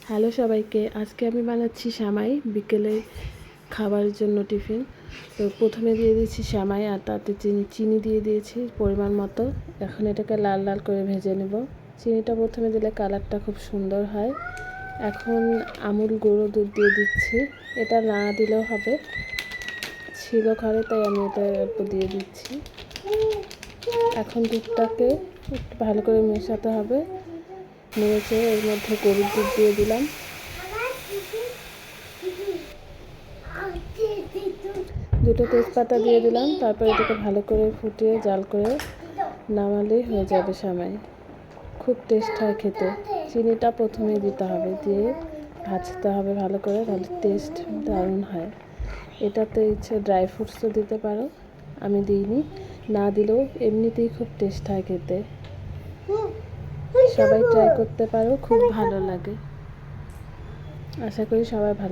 Hello সবাইকে, আজকে আমি বানাচ্ছি সেমাই বিকেলে খাবারের জন্য টিফিন। তো প্রথমে দিয়ে দিয়েছি সেমাই আর তাতে চিনি দিয়ে দিয়েছি পরিমাণ মতো। এখন এটাকে লাল লাল করে ভেজে নেব। চিনিটা প্রথমে দিলে কালারটা খুব সুন্দর হয়। এখন আমুল গুঁড়ো দুধ দিয়ে দিচ্ছি, এটা না দিলেও হবে, ছিল ঘরে তাই আমি এটা দিয়ে দিচ্ছি। এখন দুধটাকে একটু ভালো করে মেশাতে হবে। নেড়েছে এর মধ্যে গরুর দুধ দিয়ে দিলাম, দুটো তেজপাতা দিয়ে দিলাম। তারপর এটাকে ভালো করে ফুটিয়ে জাল করে নামালেই হয়ে যাবে সেমাই। খুব টেস্ট হয় খেতে। চিনিটা প্রথমেই দিতে হবে, দিয়ে ভাজতে হবে ভালো করে, তাহলে টেস্ট দারুণ হয়। এটাতে ইচ্ছে ড্রাই ফ্রুটসও দিতে পারো, আমি দিইনি। না দিলেও এমনিতেই খুব টেস্ট হয় খেতে। সবাই ট্রাই করতে পারো, খুব ভালো লাগে। আশা করি সবাই ভালো